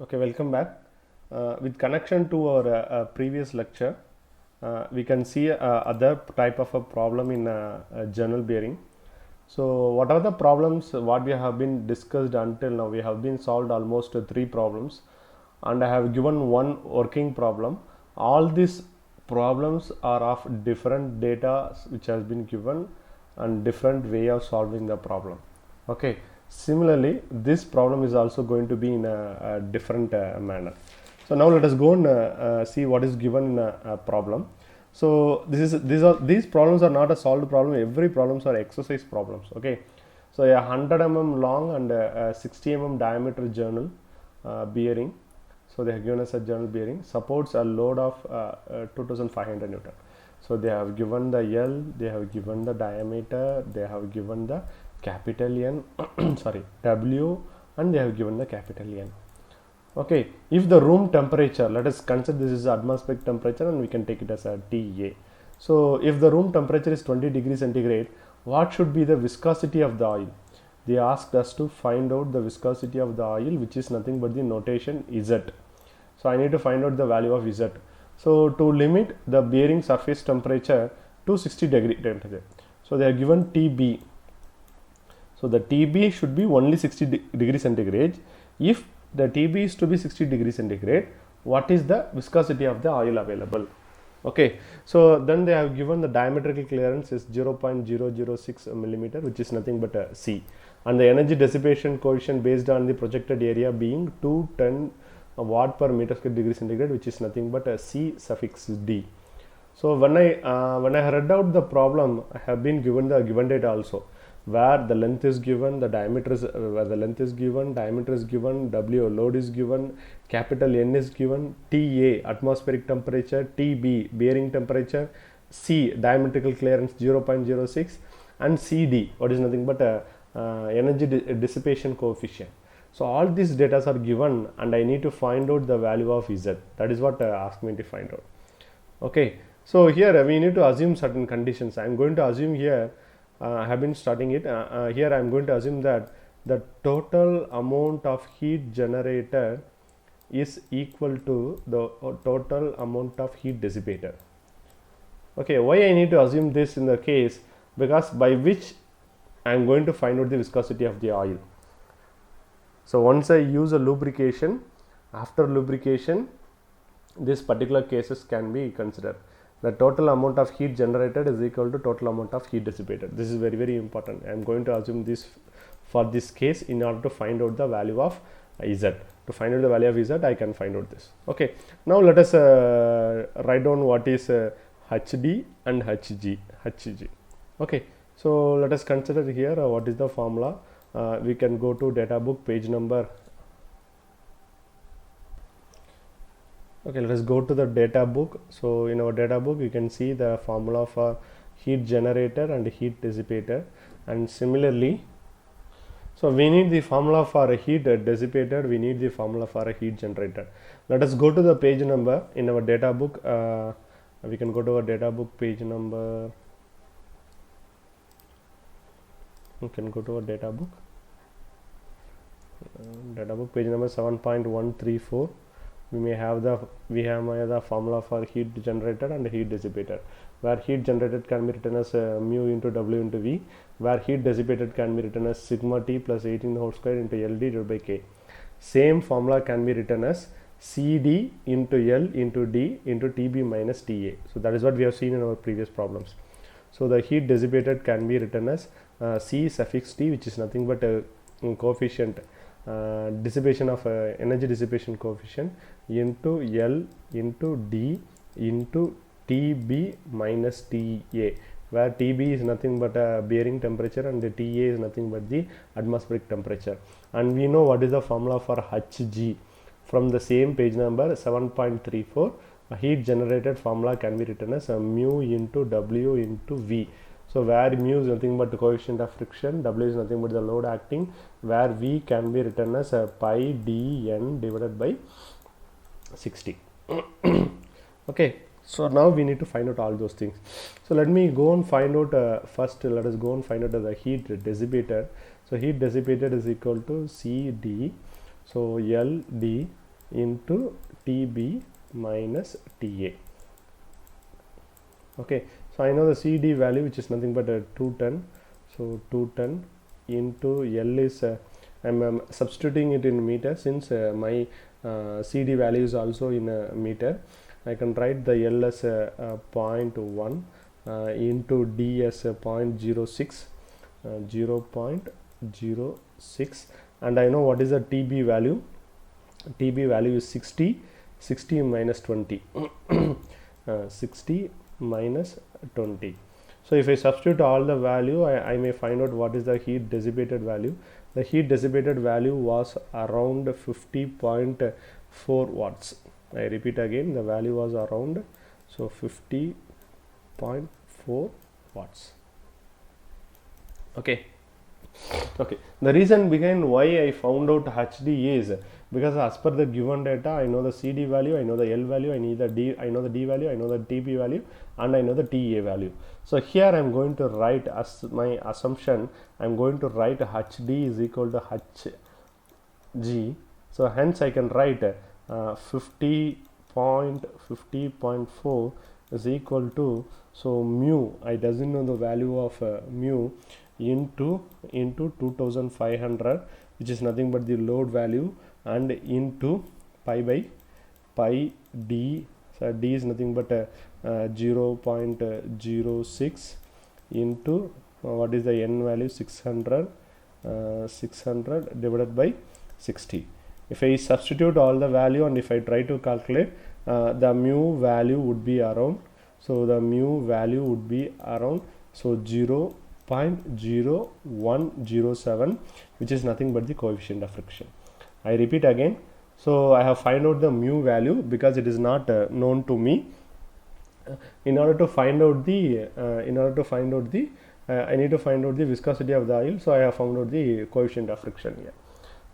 Okay, welcome back. With connection to our previous lecture, we can see other type of a problem in journal bearing. So, what are the problems what we have been discussed until now? We have been solved almost three problems, and I have given one working problem. All these problems are of different data which has been given and different way of solving the problem. Okay, similarly this problem is also going to be in a different manner. So now let us go and see what is given in a problem. So these problems are not a solved problem. Every problems are exercise problems. Okay, so a 100 long and 60 diameter journal bearing. So they have given us a journal bearing supports a load of 2500 Newton. So they have given the L, they have given the diameter, they have given the capital N sorry W, and they have given the capital N. Okay, if the room temperature, let us consider this is atmospheric temperature and we can take it as a TA. So if the room temperature is 20 degrees centigrade, what should be the viscosity of the oil? They asked us to find out the viscosity of the oil, which is nothing but the notation Z. So I need to find out the value of Z. So to limit the bearing surface temperature to 60 degree temperature, so they are given TB. So the TB should be only 60 degree centigrade. If the TB is to be 60 degree centigrade, what is the viscosity of the oil available? Okay, so then they have given the diametrical clearance is 0.006 millimeter, which is nothing but a C, and the energy dissipation coefficient based on the projected area being 210 watt per meter square degree centigrade, which is nothing but a C suffix D. So when I read out the problem, I have been given the given data also, where the length is given, the diameter is where the length is given, diameter is given, W load is given, capital N is given, TA atmospheric temperature, TB bearing temperature, C diametrical clearance 0.06, and CD what is nothing but a energy dissipation coefficient. So all these data are given and I need to find out the value of Z. That is what asked me to find out. Okay, so here we need to assume certain conditions. I am going to assume here, I have been starting it, here I am going to assume that the total amount of heat generated is equal to the total amount of heat dissipated. Okay, why I need to assume this in the case? Because by which I am going to find out the viscosity of the oil. So once I use a lubrication, after lubrication, these particular cases can be considered. The total amount of heat generated is equal to total amount of heat dissipated. This is very, very important. I am going to assume this for this case in order to find out the value of Z. To find out the value of Z, I can find out this. Okay. Now let us write down what is HD and HG. Okay. So let us consider here what is the formula. We can go to data book page number. Okay, let us go to the data book. So in our data book you can see the formula for heat generator and heat dissipator, and similarly, so we need the formula for a heat dissipator, we need the formula for a heat generator. Let us go to the page number in our data book. We can go to our data book page number. You can go to our data book page number 7.134. we have the formula for heat generator and heat dissipator, where heat generated can be written as mu into W into V, where heat dissipated can be written as sigma T plus 18 whole square into LD divided by K. Same formula can be written as CD into L into D into TB minus TA. So that is what we have seen in our previous problems. So the heat dissipated can be written as C suffix T, which is nothing but a coefficient, dissipation of energy dissipation coefficient, into L into D into TB minus TA, where TB is nothing but a bearing temperature and the TA is nothing but the atmospheric temperature. And we know what is the formula for Hg from the same page number 7.34. A heat generated formula can be written as mu into W into V. So where mu is nothing but the coefficient of friction, W is nothing but the load acting, where V can be written as pi dN divided by 60. Okay, so now we need to find out all those things. So let me go and find out first. Let us go and find out the heat dissipated. So heat dissipated is equal to CD. So LD into TB minus TA. Okay, so I know the CD value, which is nothing but 210. So 210 into L is I'm substituting it in meter, since my CD value is also in meter. I can write the L as 0.1 into D as 0.06, 0.06, and I know what is the TB value. TB value is 60 minus 20. 60 minus 20. So if I substitute all the value, I may find out what is the heat dissipated value. The heat dissipated value was around 50.4 watts. I repeat again, the value was around 50.4 watts. Okay. The reason behind why I found out HD is because as per the given data, I know the CD value, I know the L value, I know the D value, I know the TB value, and I know the TA value. So here I am going to write as my assumption, I am going to write HD is equal to HG. So hence I can write 50.4 is equal to, so mu, I doesn't know the value of mu, into 2500, which is nothing but the load value, and into pi by pi D. So D is nothing but 0.06 into what is the N value, 600 divided by 60. If I substitute all the value and if I try to calculate, the mu value would be around, so the mu value would be around, so 0.0107, which is nothing but the coefficient of friction. I repeat again, so I have find out the mu value because it is not known to me. In order to find out the I need to find out the viscosity of the oil, so I have found out the coefficient of friction here.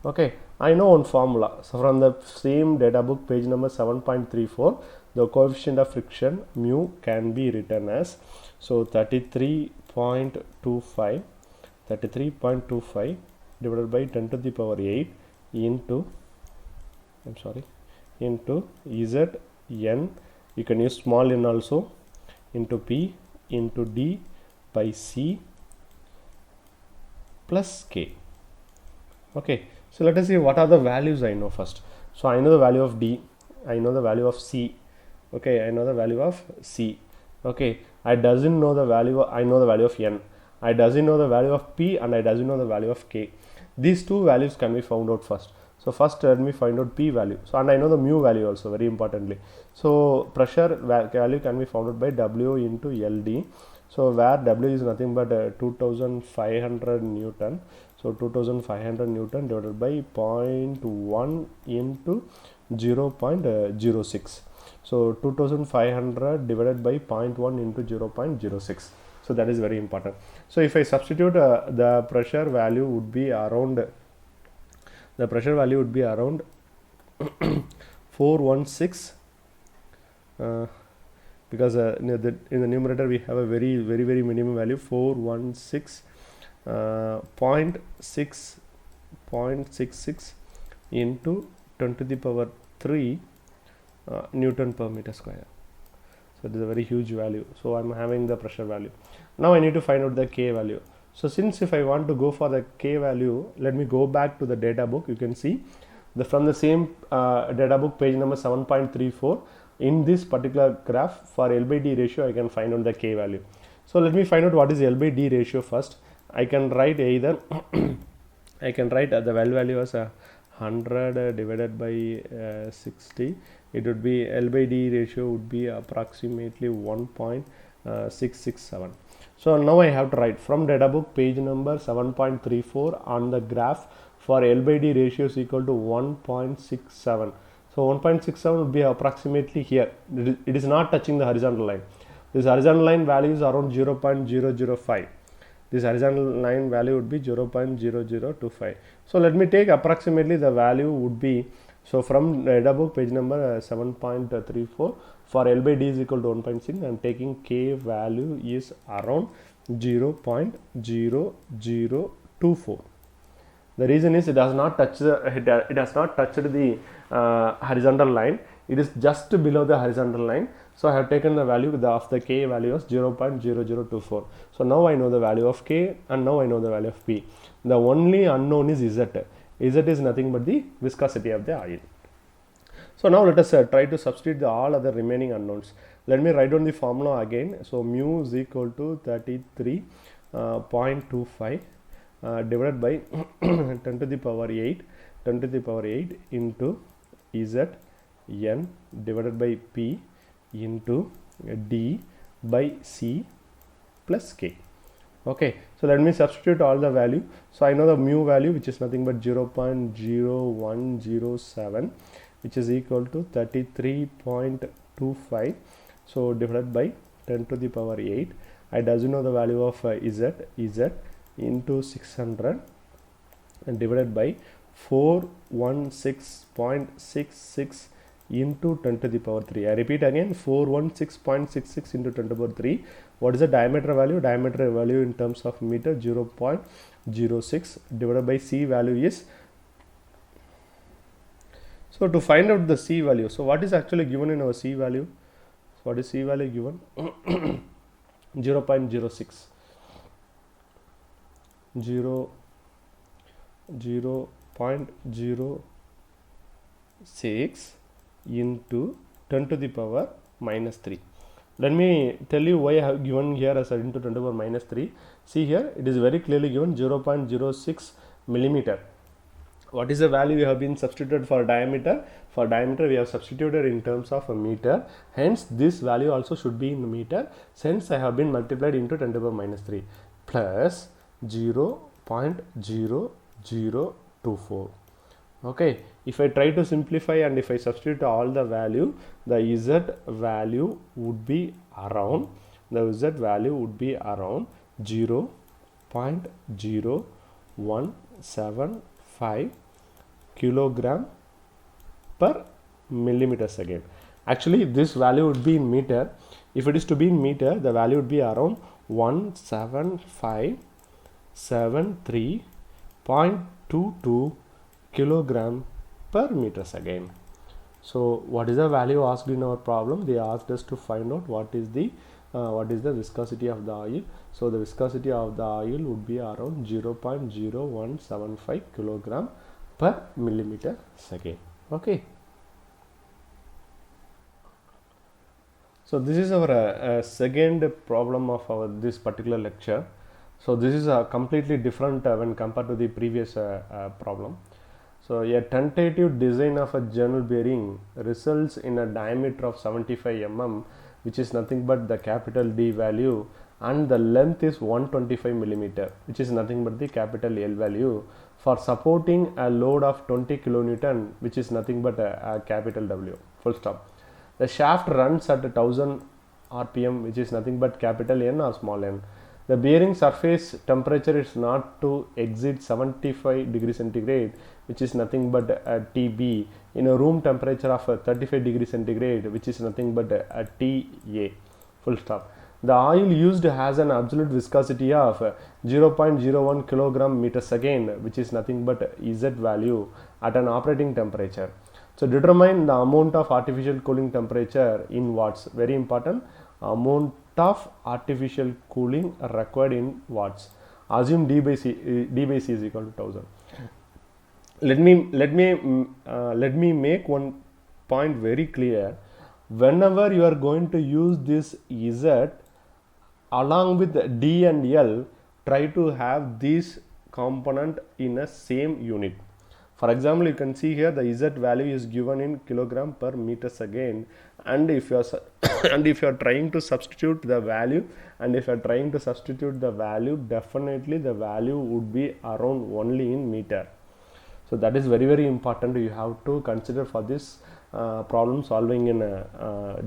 Okay, I know one formula. So from the same data book, page number 7.34, the coefficient of friction mu can be written as, so 33.25 divided by 10 to the power 8 into Zn, you can use small n also, into P into D by C plus K. Okay, so let us see what are the values I know first. So I know the value of D, I know the value of C. Okay, I know the value of C. Okay, I doesn't know the value of, I know the value of N. I doesn't know the value of P, and I doesn't know the value of K. These two values can be found out first. So first let me find out P value. So and I know the mu value also, very importantly. So pressure value can be found out by W into LD. So where W is nothing but 2500 Newton. So 2500 Newton divided by 0.1 into 0.06. So 2500 divided by 0.1 into 0.06. So that is very important. So if I substitute the pressure value would be around 416, because in the numerator we have a very minimum value, 416.66 into 10 to the power 3 Newton per meter square. So it is a very huge value. So I am having the pressure value. Now I need to find out the K value. So since if I want to go for the K value, let me go back to the data book. You can see from the same data book, page number 7.34, in this particular graph for L by D ratio, I can find out the K value. So let me find out what is L by D ratio first. I can write either I can write the value as 100 divided by 60. It would be L by D ratio would be approximately 1.667. So now I have to write from data book page number 7.34 on the graph for L by D ratio is equal to 1.67. So 1.67 would be approximately here. It is not touching the horizontal line. This horizontal line value is around 0.005. This horizontal line value would be 0.0025. So let me take approximately the value would be, so from data book page number 7.34 for L by D is equal to 1.6, I am taking K value is around 0.0024. The reason is it has not touched the horizontal line. It is just below the horizontal line. So I have taken the value of the K value as 0.0024. So now I know the value of K and now I know the value of P. The only unknown is Z. Z is nothing but the viscosity of the oil. So now let us try to substitute all other remaining unknowns. Let me write down the formula again. So mu is equal to 33.25 divided by 10 to the power 8 into Z n divided by P into D by C plus K. Okay, so let me substitute all the value. So I know the mu value, which is nothing but 0.0107, which is equal to 33.25. So divided by 10 to the power 8. I doesn't know the value of Z into 600 and divided by 416.66 into 10 to the power 3. I repeat again, 416.66 into 10 to the power 3. What is the diameter value? Diameter value in terms of meter, 0.06 divided by C value is. So to find out the C value, so what is actually given in our C value? So what is C value given? 0.06. 0.06 into 10 to the power minus 3. Let me tell you why I have given here as into 10 to the power minus 3. See here, it is very clearly given 0.06 millimeter. What is the value we have been substituted for diameter? For diameter we have substituted in terms of a meter. Hence this value also should be in meter. Since I have been multiplied into 10 to the power minus 3 plus 0.0024. Okay, if I try to simplify and if I substitute all the value, the Z value would be around 0.0175 kilogram per millimeter second. Actually this value would be in meter. If it is to be in meter, the value would be around 17573.22 kilogram per meter second. So what is the value asked in our problem? They asked us to find out what is the viscosity of the oil. So the viscosity of the oil would be around 0.0175 kilogram per millimeter second. Okay. So this is our second problem of this particular lecture. So this is completely different when compared to the previous problem. So a tentative design of a journal bearing results in a diameter of 75 mm, which is nothing but the capital D value, and the length is 125 millimeter, which is nothing but the capital L value, for supporting a load of 20 kilonewton, which is nothing but a capital W. Full stop. The shaft runs at 1000 rpm, which is nothing but capital N or small n. The bearing surface temperature is not to exceed 75 degrees centigrade, which is nothing but a TB, in a room temperature of 35 degrees centigrade, which is nothing but a TA. Full stop. The oil used has an absolute viscosity of 0.01 kilogram meter second, which is nothing but Z value at an operating temperature. So determine the amount of artificial cooling temperature in watts. Very important. Amount of artificial cooling required in watts. Assume D by C is equal to 1000. Let me make one point very clear. Whenever you are going to use this Z along with D and L, try to have this component in a same unit. For example, you can see here the Z value is given in kilogram per meter second, and if you are trying to substitute the value, definitely the value would be around only in meter. So that is very, very important. You have to consider for this problem solving in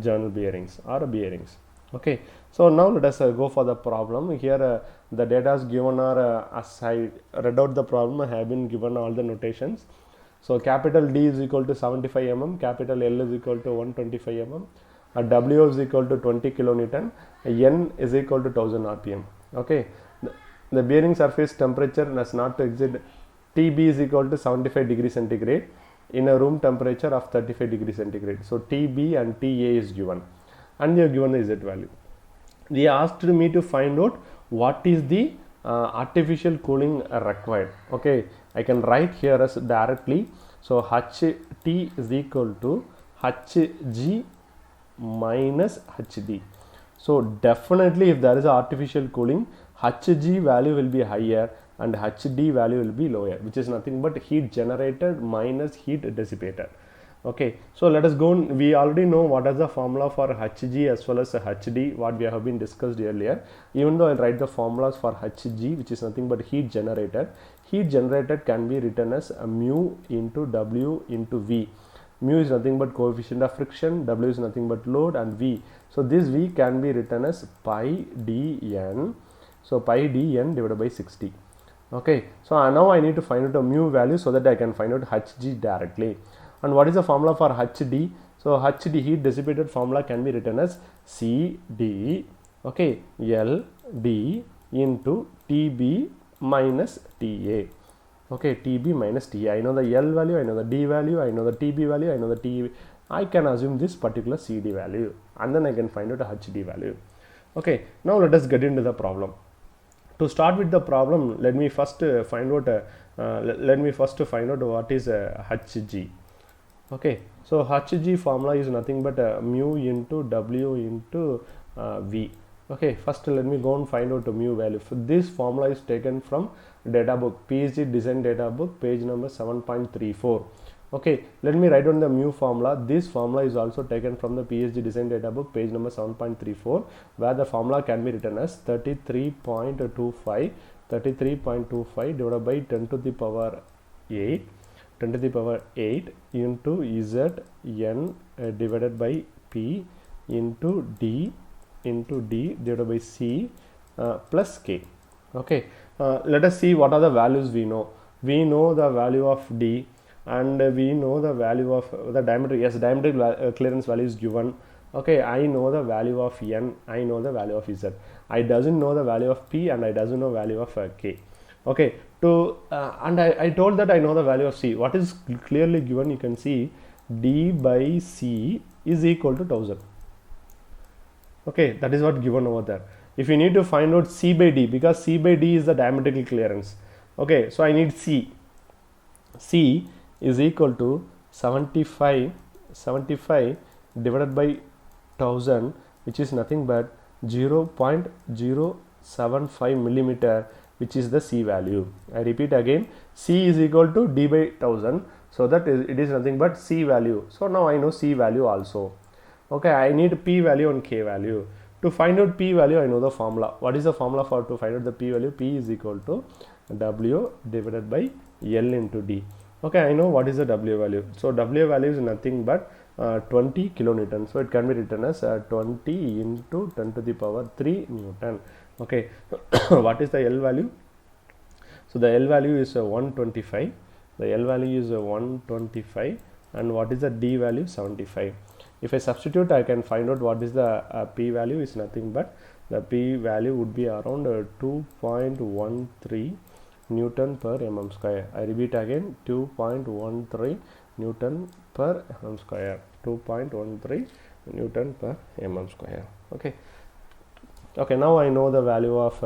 journal bearings or bearings. Okay, so now let us go for the problem. Here the data is given, or as I read out the problem, I have been given all the notations. So capital D is equal to 75 mm, capital L is equal to 125 mm, W is equal to 20 kilonewton, N is equal to 1000 rpm. Okay, the bearing surface temperature does not to exceed, TB is equal to 75 degrees centigrade, in a room temperature of 35 degrees centigrade. So TB and TA is given, and they are given the Z value. They asked me to find out what is the artificial cooling required. Okay, I can write here as directly. So HT is equal to Hg minus Hd. So definitely if there is artificial cooling, Hg value will be higher and Hd value will be lower, which is nothing but heat generated minus heat dissipated. Okay, so let us go on. We already know what is the formula for Hg as well as Hd, what we have been discussed earlier. Even though I'll write the formulas for Hg, which is nothing but heat generated. Heat generated can be written as mu into W into V. Mu is nothing but coefficient of friction, W is nothing but load, and V. So this V can be written as pi dN. So pi dN divided by 60. Okay, so now I need to find out a mu value so that I can find out Hg directly. And what is the formula for Hd? So Hd, heat dissipated, formula can be written as Cd, okay, LD into Tb minus Ta. Okay, Tb minus Ta. I know the L value, I know the D value, I know the Tb value, I know the T. I can assume this particular Cd value, and then I can find out a Hd value. Okay, now let us get into the problem. To start with the problem, let me first find out what is Hg. Okay, so Hg formula is nothing but mu into W into V. Okay, first let me go and find out the mu value. So this formula is taken from data book, PhD design data book, page number 7.34. Okay, let me write down the mu formula. This formula is also taken from the PhD design data book, page number 7.34, where the formula can be written as 33.25 divided by 10 to the power 8 into Z n divided by P into D divided by C plus K. Okay, let us see what are the values we know. We know the value of D, and we know the value of the diameter. Yes, diameter clearance value is given. Okay, I know the value of N, I know the value of Z. I doesn't know the value of P, and I doesn't know value of K. Okay, and I told that I know the value of C. What is clearly given, you can see D by C is equal to 1000. Okay, that is what given over there. If you need to find out C by D, because C by D is the diametrical clearance. Okay, so I need C. C is equal to 75 divided by 1000, which is nothing but 0.075 millimeter, which is the C value. I repeat again, C is equal to D by 1000, so that it is nothing but C value. So now I know C value also. Okay, I need P value and K value. To find out P value, I know the formula. What is the formula for to find out the P value? P is equal to W divided by L into D. Okay, I know what is the W value. So W value is nothing but 20 kilonewton. So it can be written as 20 into 10 to the power 3 Newton. Okay, what is the L value? So the L value is 125. The L value is 125, and what is the D value? 75. If I substitute, I can find out what is the P value. Is nothing but the P value would be around 2.13 Newton per mm square. I repeat again, 2.13 Newton per mm square. 2.13 Newton per mm square. Okay. Okay, now I know the value of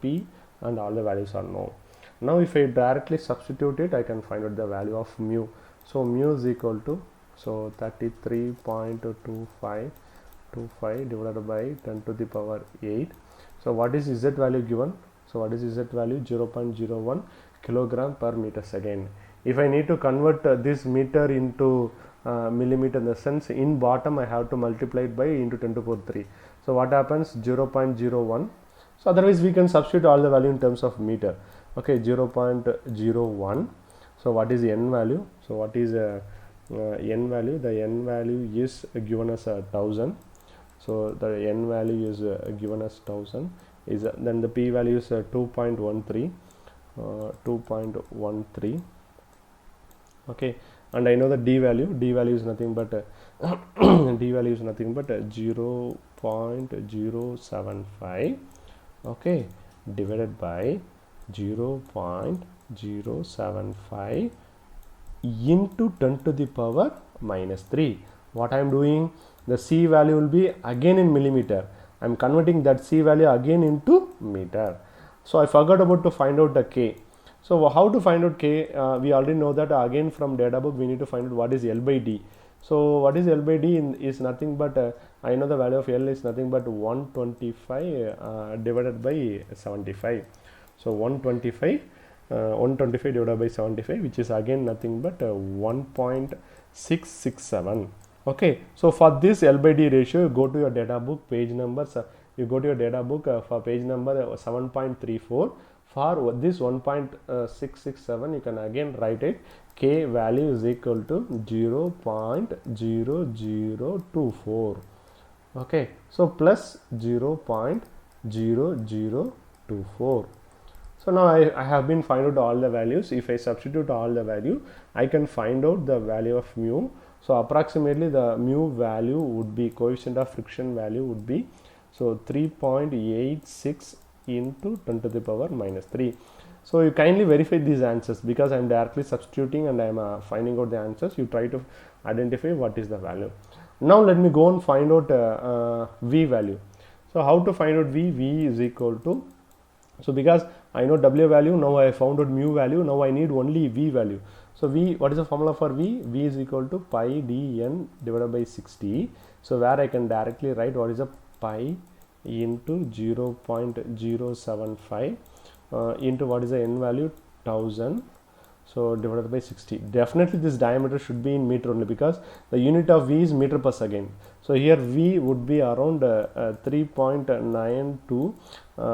P, and all the values are known. Now if I directly substitute it, I can find out the value of mu. So mu is equal to 33.25 divided by 10 to the power 8. So what is Z value given? So what is Z value? 0.01 kilogram per meter second. If I need to convert this meter into millimeter, in the sense in bottom I have to multiply it by into 10 to the power 3. So what happens? 0.01. So otherwise we can substitute all the value in terms of meter. Okay, 0.01. So what is the N value? So what is N value? The N value is given as 1000. So the N value is given as 1000. Is then the P value is 2.13. 2.13. Okay, and I know the D value. D value is nothing but D value is nothing but 0.075. Okay, divided by 0.075 into 10 to the power minus 3. What I am doing, the C value will be again in millimeter. I am converting that C value again into meter. So I forgot about to find out the K. So how to find out K? We already know that again from data book we need to find out what is L by D. So what is L by D is nothing but I know the value of L is nothing but 125 divided by 75. So 125 divided by 75, which is again nothing but 1.667. Okay, so for this L by D ratio, you go to your data book page number. You go to your data book for page number 7.34. For this 1.667, you can again write it. K value is equal to 0.0024. Okay, so plus 0.0024. So now I have been find out all the values. If I substitute all the value, I can find out the value of mu. So approximately the mu value would be, coefficient of friction value would be, so 3.86 into 10 to the power minus 3. So you kindly verify these answers, because I am directly substituting and I am finding out the answers. You try to identify what is the value. Now let me go and find out V value. So how to find out V? V is equal to, so because I know W value, now I found out mu value, now I need only V value. So V, what is the formula for V? V is equal to pi dN divided by 60. So where I can directly write what is a pi into 0.075 into what is the N value, 1000. So divided by 60. Definitely this diameter should be in meter only, because the unit of V is meter per second. So here V would be around 3.92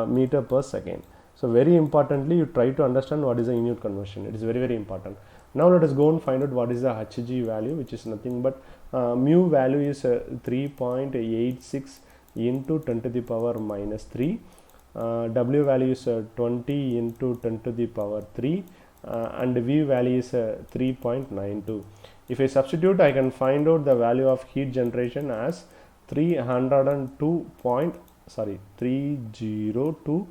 meter per second. So very importantly, you try to understand what is the unit conversion. It is very, very important. Now let us go and find out what is the Hg value, which is nothing but mu value is 3.86 into 10 to the power minus 3. W value is 20 into 10 to the power 3. And V value is 3.92. If I substitute, I can find out the value of heat generation as 302.62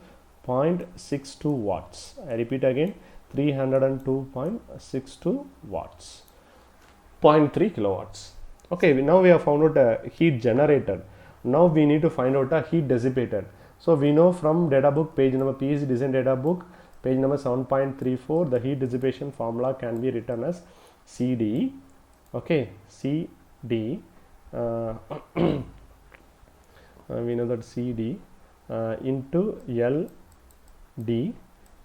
watts. I repeat again, 302.62 watts, 0.3 kilowatts. Okay, now we have found out a heat generated. Now we need to find out a heat dissipated. So we know from data book page number, PEC design data book page number 7.34, the heat dissipation formula can be written as CD. Okay, CD. We know that CD into LD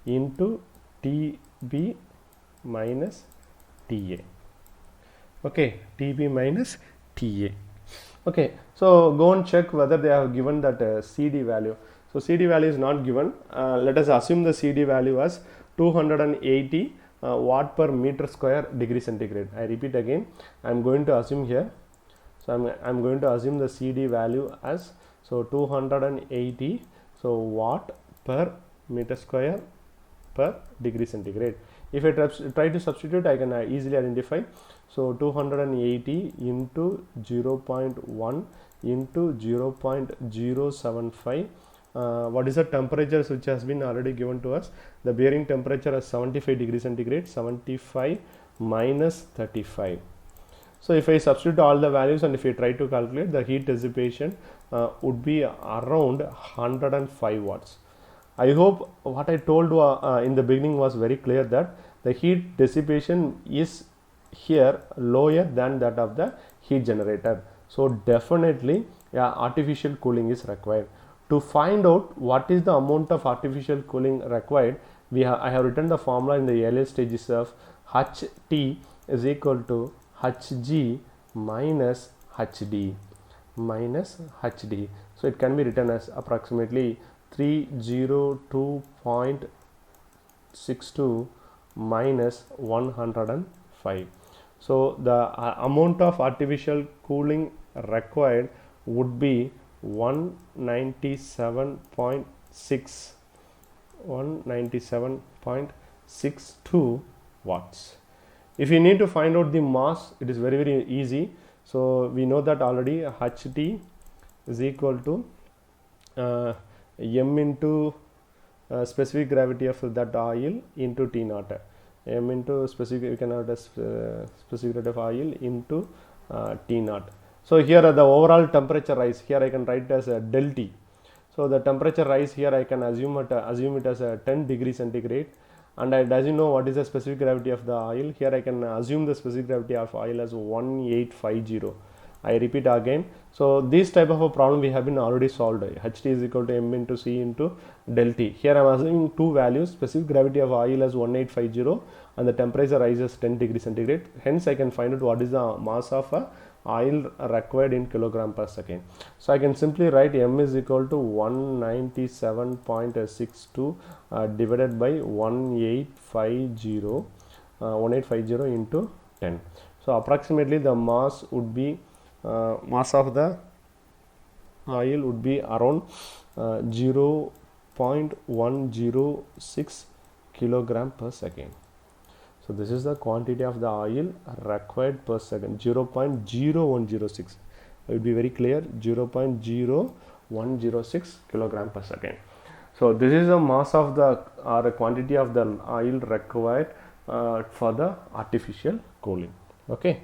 into TB minus TA. Okay, TB minus TA. Okay, so go and check whether they have given that CD value. So CD value is not given. Let us assume the CD value as 280 watt per meter square degree centigrade. I repeat again, I am going to assume here. So I am going to assume the CD value as, so 280, so watt per meter square per degree centigrade. If I try to substitute, I can easily identify. So 280 into 0.1 into 0.075. What is the temperatures which has been already given to us? The bearing temperature is 75 degrees centigrade, 75 minus 35. So if I substitute all the values and if I try to calculate, the heat dissipation would be around 105 watts. I hope what I told in the beginning was very clear, that the heat dissipation is here lower than that of the heat generator. So definitely artificial cooling is required. To find out what is the amount of artificial cooling required, I have written the formula in the earlier stages of HT is equal to Hg minus HD. So it can be written as approximately 302.62 minus 105. So the amount of artificial cooling required would be 197.62 watts. If you need to find out the mass, it is very, very easy. So we know that already HT is equal to m into specific gravity of that oil into T naught. m into specific, you can have the specific rate of oil into T naught. So here the overall temperature rise, here I can write as a del T. So the temperature rise here I can assume it as a 10 degrees centigrade, and I doesn't know what is the specific gravity of the oil. Here I can assume the specific gravity of oil as 1850. I repeat again. So this type of a problem we have been already solved. HT is equal to m into C into del T. Here I am assuming two values, specific gravity of oil as 1850 and the temperature rises 10 degrees centigrade. Hence I can find out what is the mass of a oil required in kilogram per second. So I can simply write m is equal to 197.62 divided by 1850 into 10. So approximately the mass would be mass of the oil would be around 0.106 kilogram per second. So this is the quantity of the oil required per second, 0.0106. It will be very clear, 0.0106 kilogram per second. So this is the mass of the or a quantity of the oil required for the artificial cooling. Okay.